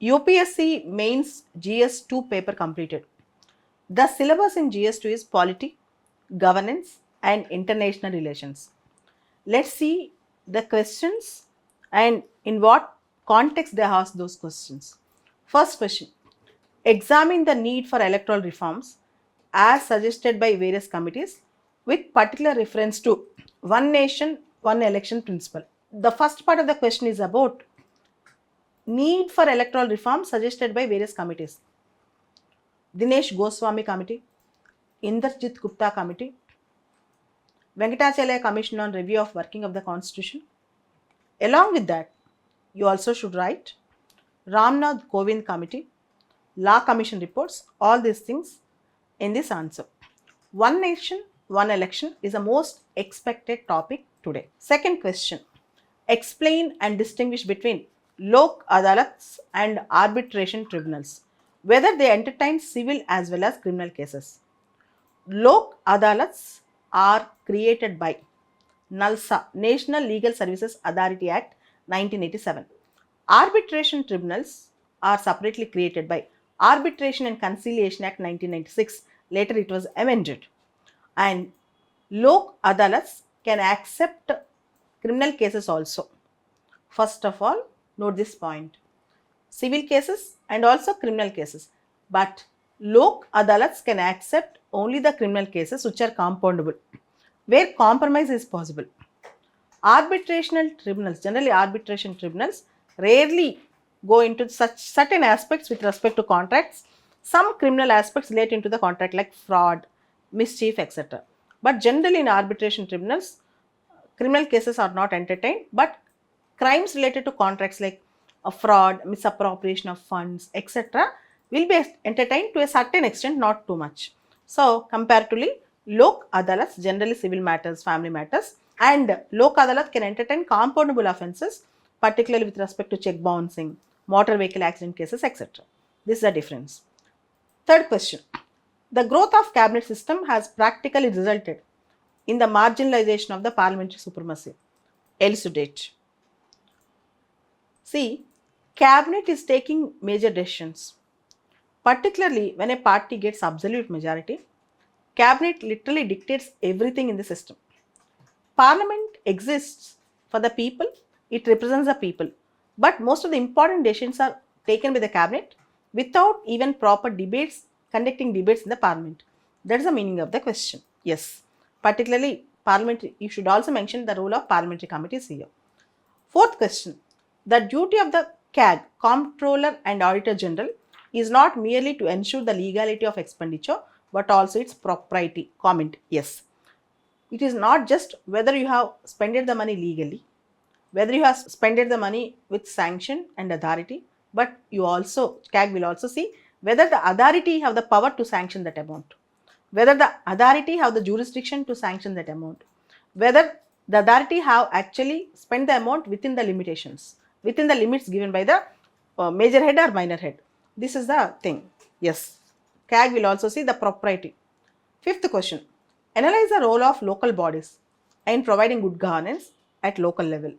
UPSC Mains GS2 paper completed. The syllabus in GS2 is Polity, Governance and International Relations. Let's see the questions and in what context they ask those questions. First question: examine the need for electoral reforms as suggested by various committees with particular reference to one nation, one election principle. The first part of the question is about need for electoral reform suggested by various committees. Dinesh Goswami Committee, Inderjit Gupta Committee, Venkatachalaya Commission on Review of Working of the Constitution. Along with that, you also should write Ramnath Kovind Committee, Law Commission reports, all these things in this answer. One nation, one election is the most expected topic today. Second question: explain and distinguish between Lok Adalats and arbitration tribunals, whether they entertain civil as well as criminal cases. Lok Adalats are created by NALSA, National Legal Services Authority Act 1987. Arbitration tribunals are separately created by Arbitration and Conciliation Act 1996. Later it was amended. And Lok Adalats can accept criminal cases also. First of all, note this point: civil cases and also criminal cases. But Lok Adalats can accept only the criminal cases which are compoundable, where compromise is possible. Arbitrational tribunals, generally arbitration tribunals, rarely go into such certain aspects with respect to contracts. Some criminal aspects relate into the contract like fraud, mischief, etc. But generally in arbitration tribunals, criminal cases are not entertained, but crimes related to contracts like a fraud, misappropriation of funds, etc. will be entertained to a certain extent, not too much. So, comparatively, Lok Adalats, generally civil matters, family matters, and Lok Adalat can entertain compoundable offences, particularly with respect to check bouncing, motor vehicle accident cases, etc. This is the difference. Third question: the growth of cabinet system has practically resulted in the marginalization of the parliamentary supremacy. Elucidate. See, cabinet is taking major decisions, particularly when a party gets absolute majority. Cabinet literally dictates everything in the system. Parliament exists for the people, it represents the people, but most of the important decisions are taken by the cabinet without even proper debates, conducting debates in the parliament. That is the meaning of the question. Yes, particularly parliament, you should also mention the role of parliamentary committees here. Fourth question: the duty of the CAG, Comptroller and Auditor General, is not merely to ensure the legality of expenditure but also its propriety. Comment: yes. It is not just whether you have spent the money legally, whether you have spent the money with sanction and authority, but you also, CAG will also see whether the authority have the power to sanction that amount, whether the authority have the jurisdiction to sanction that amount, whether the authority have actually spent the amount within the limitations, within the limits given by the major head or minor head. This is the thing. Yes, CAG will also see the propriety. Fifth question: analyze the role of local bodies in providing good governance at local level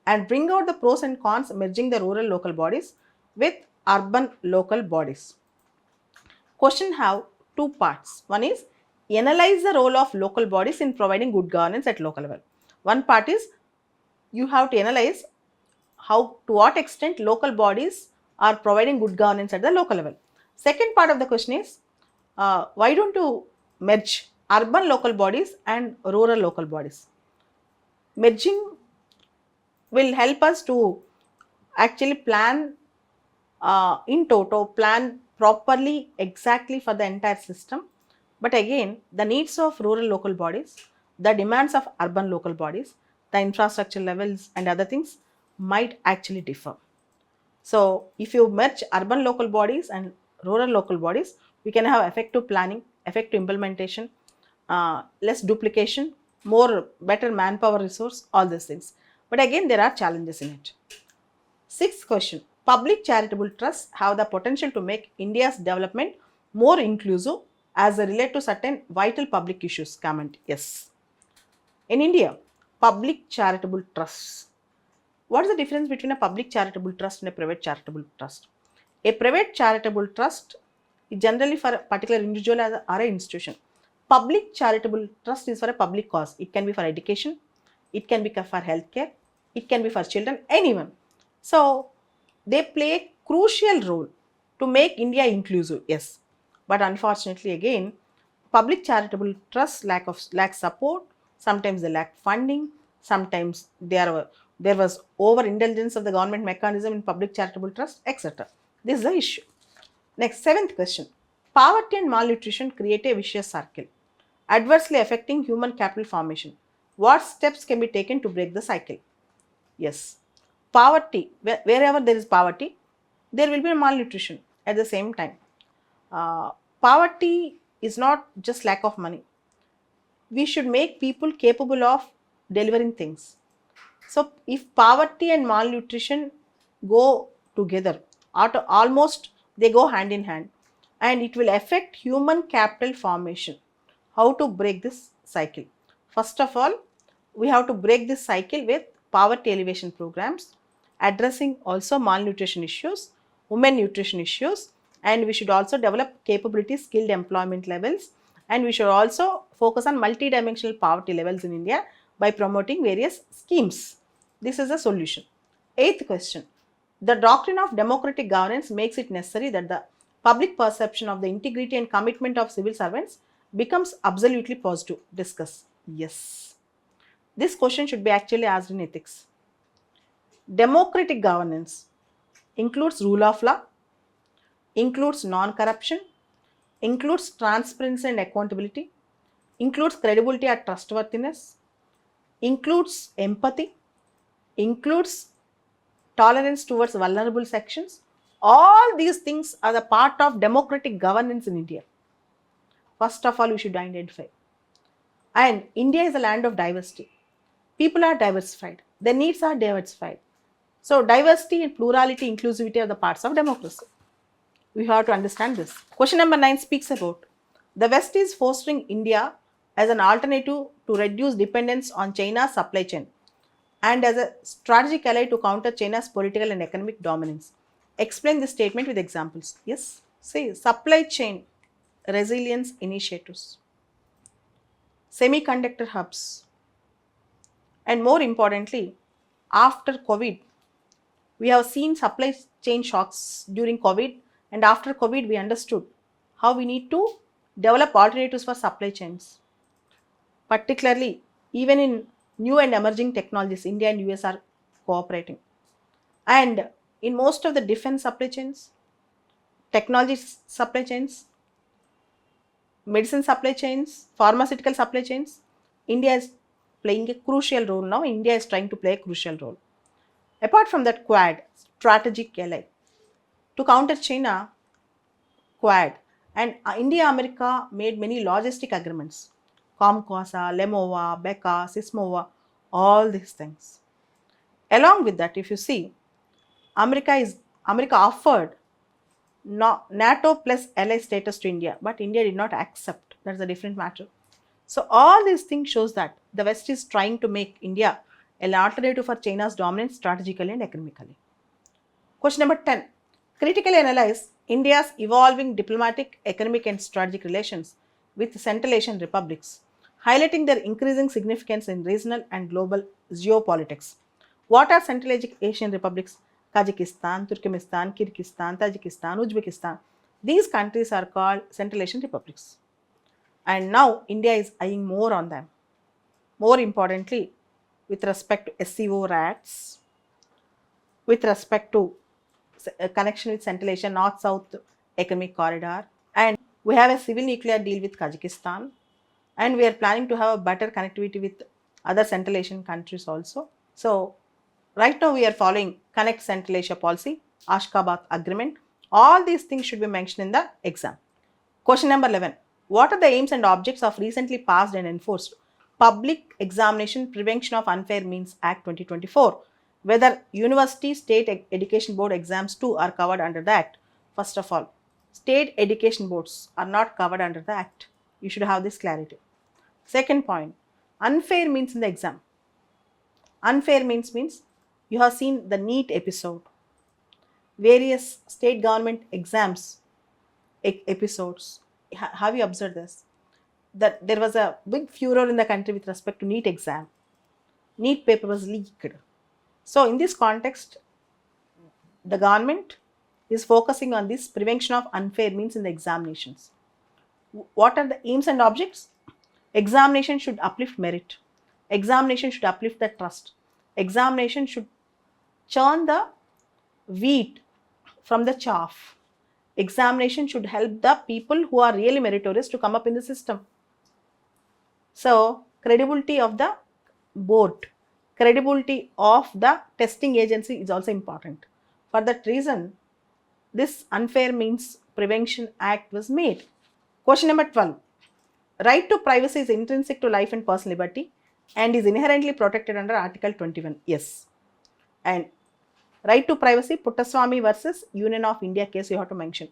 and bring out the pros and cons merging the rural local bodies with urban local bodies. Question have two parts. One is analyze the role of local bodies in providing good governance at local level. One part is you have to analyze how, to what extent local bodies are providing good governance at the local level. Second part of the question is why don't you merge urban local bodies and rural local bodies? Merging will help us to actually plan in toto, plan properly exactly for the entire system. But again, the needs of rural local bodies, the demands of urban local bodies, the infrastructure levels and other things might actually differ. So, if you merge urban local bodies and rural local bodies, we can have effective planning, effective implementation, less duplication, more better manpower resource, all these things. But again, there are challenges in it. Sixth question: public charitable trusts have the potential to make India's development more inclusive as they relate to certain vital public issues. Comment: yes. In India, public charitable trusts. What is the difference between a public charitable trust and a private charitable trust? A private charitable trust is generally for a particular individual or an institution. Public charitable trust is for a public cause. It can be for education, it can be for healthcare, it can be for children, anyone. So they play a crucial role to make India inclusive, yes. But unfortunately, again, public charitable trusts lack support. Sometimes they lack funding. Sometimes there was overindulgence of the government mechanism in public charitable trust, etc. This is the issue. Next, seventh question. Poverty and malnutrition create a vicious circle, adversely affecting human capital formation. What steps can be taken to break the cycle? Yes. Poverty, wherever there is poverty, there will be malnutrition at the same time. Poverty is not just lack of money. We should make people capable of delivering things. So, if poverty and malnutrition go together, almost they go hand in hand, and it will affect human capital formation. How to break this cycle? First of all, we have to break this cycle with poverty elevation programs, addressing also malnutrition issues, women nutrition issues, and we should also develop capability skilled employment levels, and we should also focus on multidimensional poverty levels in India by promoting various schemes. This is a solution. Eighth question. The doctrine of democratic governance makes it necessary that the public perception of the integrity and commitment of civil servants becomes absolutely positive. Discuss. Yes. This question should be actually asked in ethics. Democratic governance includes rule of law, includes non-corruption, includes transparency and accountability, includes credibility and trustworthiness, includes empathy, includes tolerance towards vulnerable sections. All these things are the part of democratic governance in India. First of all, we should identify. And India is a land of diversity. People are diversified. Their needs are diversified. So, diversity and plurality, inclusivity are the parts of democracy. We have to understand this. Question number 9 speaks about the West is fostering India as an alternative to reduce dependence on China's supply chain and as a strategic ally to counter China's political and economic dominance. Explain this statement with examples. Yes, say supply chain resilience initiatives, semiconductor hubs, and more importantly, after COVID, we have seen supply chain shocks during COVID, and after COVID, we understood how we need to develop alternatives for supply chains. Particularly, even in new and emerging technologies, India and US are cooperating. And in most of the defense supply chains, technology supply chains, medicine supply chains, pharmaceutical supply chains, India is playing a crucial role now. India is trying to play a crucial role. Apart from that, Quad, strategic ally. To counter China, Quad and India America made many logistic agreements. Comquasa, Lemova, Becca, Sismova, all these things. Along with that, if you see, America offered NATO plus ally status to India, but India did not accept. That's a different matter. So all these things shows that the West is trying to make India an alternative for China's dominance strategically and economically. Question number 10. Critically analyze India's evolving diplomatic, economic and strategic relations with Central Asian republics, highlighting their increasing significance in regional and global geopolitics. What are Central Asian republics? Kazakhstan, Turkmenistan, Kyrgyzstan, Tajikistan, Uzbekistan. These countries are called Central Asian republics. And now India is eyeing more on them. More importantly, with respect to SCO RATs, with respect to a connection with Central Asia, North-South Economic Corridor, and we have a civil nuclear deal with Kazakhstan, and we are planning to have a better connectivity with other Central Asian countries also. So, right now we are following Connect Central Asia policy, Ashgabat agreement. All these things should be mentioned in the exam. Question number 11. What are the aims and objects of recently passed and enforced Public Examination Prevention of Unfair Means Act 2024? Whether University State Education Board exams too are covered under the Act. First of all, state education boards are not covered under the Act. You should have this clarity. Second point, unfair means in the exam. Unfair means you have seen the NEET episode. various state government exams episodes. Have you observed this? That there was a big furor in the country with respect to NEET exam. NEET paper was leaked. So in this context, the government is focusing on this prevention of unfair means in the examinations. What are the aims and objects? Examination should uplift merit. Examination should uplift the trust. Examination should churn the wheat from the chaff. Examination should help the people who are really meritorious to come up in the system. So, credibility of the board, credibility of the testing agency is also important. For that reason, this Unfair Means Prevention Act was made. Question number 12. Right to privacy is intrinsic to life and personal liberty and is inherently protected under Article 21. Yes. And right to privacy, Puttaswamy versus Union of India case you have to mention.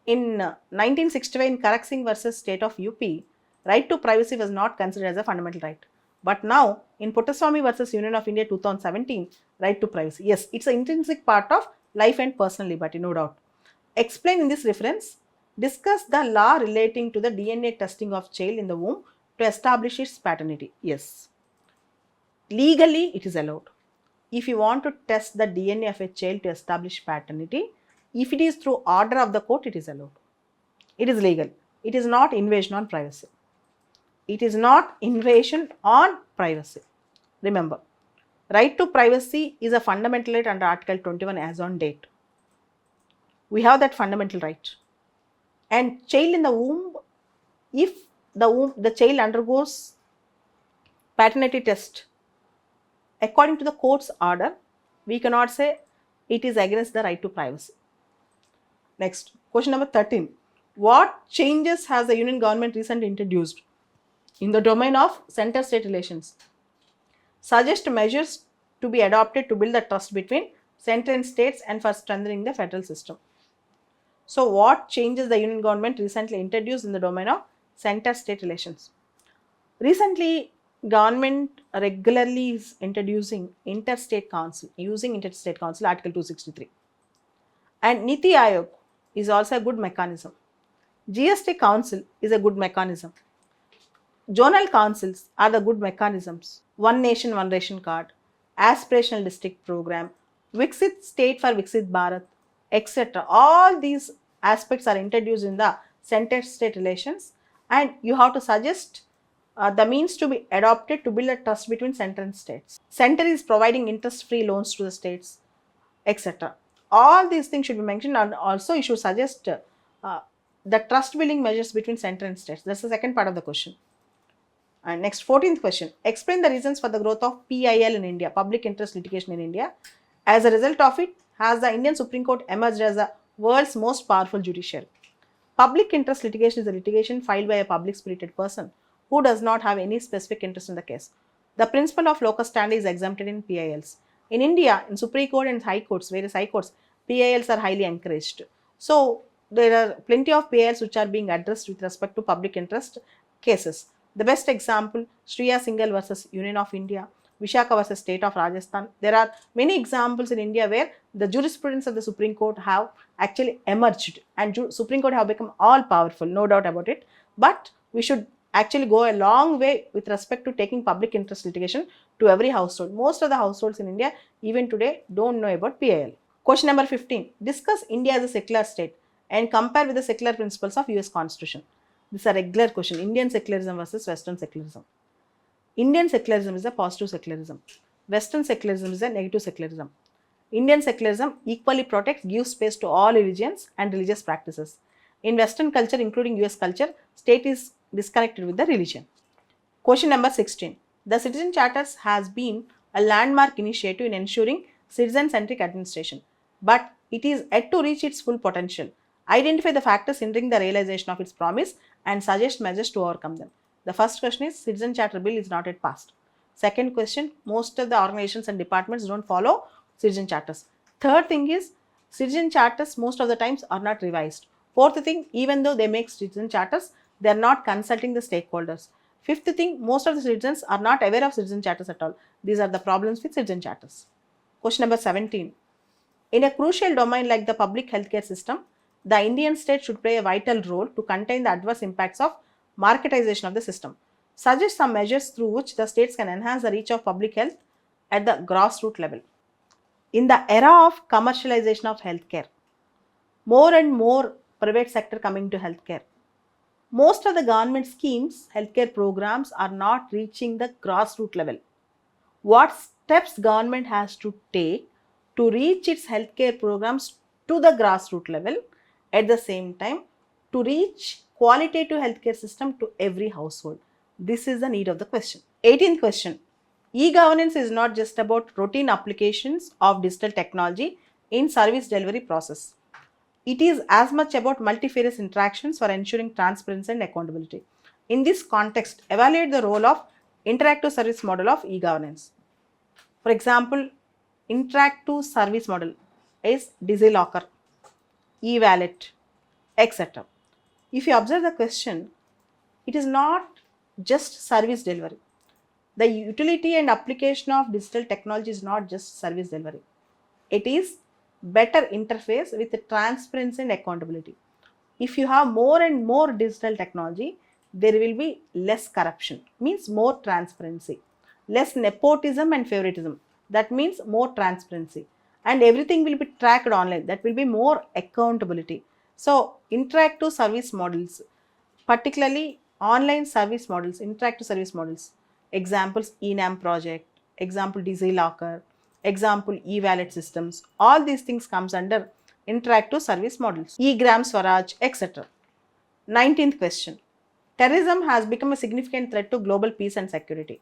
In 1965, in Karak Singh versus State of UP, right to privacy was not considered as a fundamental right. But now, in Puttaswamy versus Union of India 2017, right to privacy. Yes, it's an intrinsic part of life and personal liberty, no doubt. Explain in this reference, discuss the law relating to the DNA testing of child in the womb to establish its paternity. Yes. Legally, it is allowed. If you want to test the DNA of a child to establish paternity, if it is through order of the court, it is allowed. It is legal. It is not invasion on privacy. It is not invasion on privacy. Remember, right to privacy is a fundamental right under Article 21 as on date. We have that fundamental right. And child in the womb, if the child undergoes paternity test, according to the court's order, we cannot say it is against the right to privacy. Next, question number 13. What changes has the Union government recently introduced in the domain of center-state relations? Suggest measures to be adopted to build the trust between center and states and for strengthening the federal system. So, what changes the Union government recently introduced in the domain of center-state relations? Recently, government regularly is introducing interstate council, using interstate council Article 263. And Niti Aayog is also a good mechanism. GST council is a good mechanism. Zonal councils are the good mechanisms. One nation, one ration card, aspirational district program, Viksit state for Viksit Bharat, etc. All these aspects are introduced in the center-state relations, and you have to suggest the means to be adopted to build a trust between center and states. Center is providing interest-free loans to the states, etc. All these things should be mentioned, and also you should suggest the trust building measures between center and states. That's the second part of the question. And next, 14th question. Explain the reasons for the growth of PIL in India, public interest litigation in India. As a result of it, has the Indian Supreme Court emerged as the world's most powerful judiciary. Public interest litigation is a litigation filed by a public spirited person who does not have any specific interest in the case. The principle of locus standi is exempted in PILs. In India, in Supreme Court and High Courts, various High Courts, PILs are highly encouraged. So, there are plenty of PILs which are being addressed with respect to public interest cases. The best example, Shriya Singhal versus Union of India, Vishaka versus State of Rajasthan. There are many examples in India where the jurisprudence of the Supreme Court have actually emerged and Supreme Court have become all powerful, no doubt about it. But we should actually go a long way with respect to taking public interest litigation to every household. Most of the households in India, even today, don't know about PIL. Question number 15. Discuss India as a secular state and compare with the secular principles of US Constitution. This is a regular question. Indian secularism versus Western secularism. Indian secularism is a positive secularism. Western secularism is a negative secularism. Indian secularism equally protects, gives space to all religions and religious practices. In Western culture, including US culture, state is disconnected with the religion. Question number 16. The Citizen Charters has been a landmark initiative in ensuring citizen-centric administration, but it is yet to reach its full potential. Identify the factors hindering the realization of its promise and suggest measures to overcome them. The first question is Citizen Charter Bill is not yet passed. Second question, most of the organizations and departments don't follow citizen charters. Third thing is citizen charters most of the times are not revised. Fourth thing, even though they make citizen charters, they are not consulting the stakeholders. Fifth thing, most of the citizens are not aware of citizen charters at all. These are the problems with citizen charters. Question number 17. In a crucial domain like the public healthcare system, the Indian state should play a vital role to contain the adverse impacts of marketization of the system. Suggest some measures through which the states can enhance the reach of public health at the grassroots level. In the era of commercialization of healthcare, more and more private sector coming to healthcare, most of the government schemes, healthcare programs are not reaching the grassroots level. What steps government has to take to reach its healthcare programs to the grassroots level, at the same time to reach qualitative healthcare system to every household? This is the need of the question. 18th question. E-governance is not just about routine applications of digital technology in service delivery process. It is as much about multifarious interactions for ensuring transparency and accountability. In this context, evaluate the role of interactive service model of e-governance. For example, interactive service model is DigiLocker, e-wallet, etc. If you observe the question, it is not just service delivery. The utility and application of digital technology is not just service delivery. It is better interface with transparency and accountability. If you have more and more digital technology, there will be less corruption, means more transparency, less nepotism and favoritism, that means more transparency, and everything will be tracked online, that will be more accountability. So interactive service models, particularly online service models, interactive service models, examples enam project, example DigiLocker, example e-wallet systems, all these things comes under interactive service models, e-gram Swaraj, etc. 19th question. Terrorism has become a significant threat to global peace and security.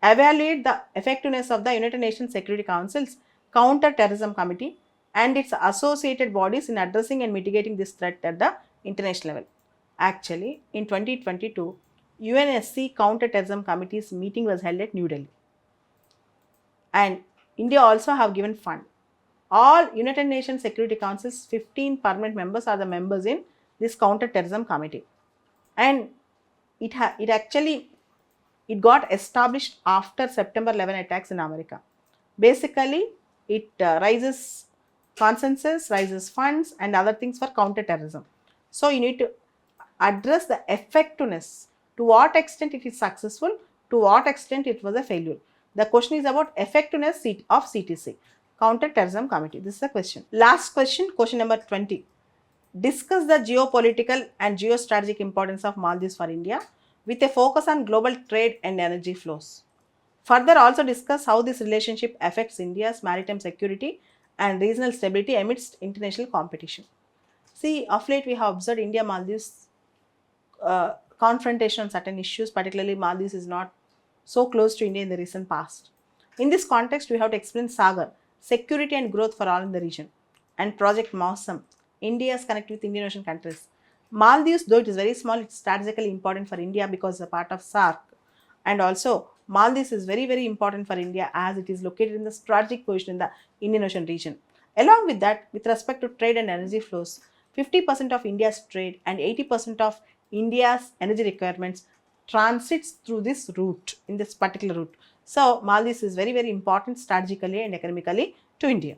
Evaluate the effectiveness of the United Nations Security Council's Counter-Terrorism Committee and its associated bodies in addressing and mitigating this threat at the international level. Actually, in 2022, UNSC Counter-Terrorism Committee's meeting was held at New Delhi. And India also have given fund. All United Nations Security Council's 15 permanent members are the members in this Counter-Terrorism Committee. And it got established after September 11 attacks in America. Basically, it raises consensus, raises funds and other things for counter-terrorism. So you need to address the effectiveness, to what extent it is successful, to what extent it was a failure. The question is about effectiveness of CTC, Counter-Terrorism Committee. This is the question. Last question, question number 20. Discuss the geopolitical and geostrategic importance of Maldives for India with a focus on global trade and energy flows. Further, also discuss how this relationship affects India's maritime security and regional stability amidst international competition. See, of late we have observed India-Maldives confrontation on certain issues, particularly Maldives is not so close to India in the recent past. In this context, we have to explain Sagar, security and growth for all in the region, and Project Mausam, India's connect with Indian Ocean countries. Maldives, though it is very small, it's strategically important for India because it's a part of SAARC. And also, Maldives is very, very important for India as it is located in the strategic position in the Indian Ocean region. Along with that, with respect to trade and energy flows, 50% of India's trade and 80% of India's energy requirements transits through this route, in this particular route. So, Maldives is very, very important strategically and economically to India.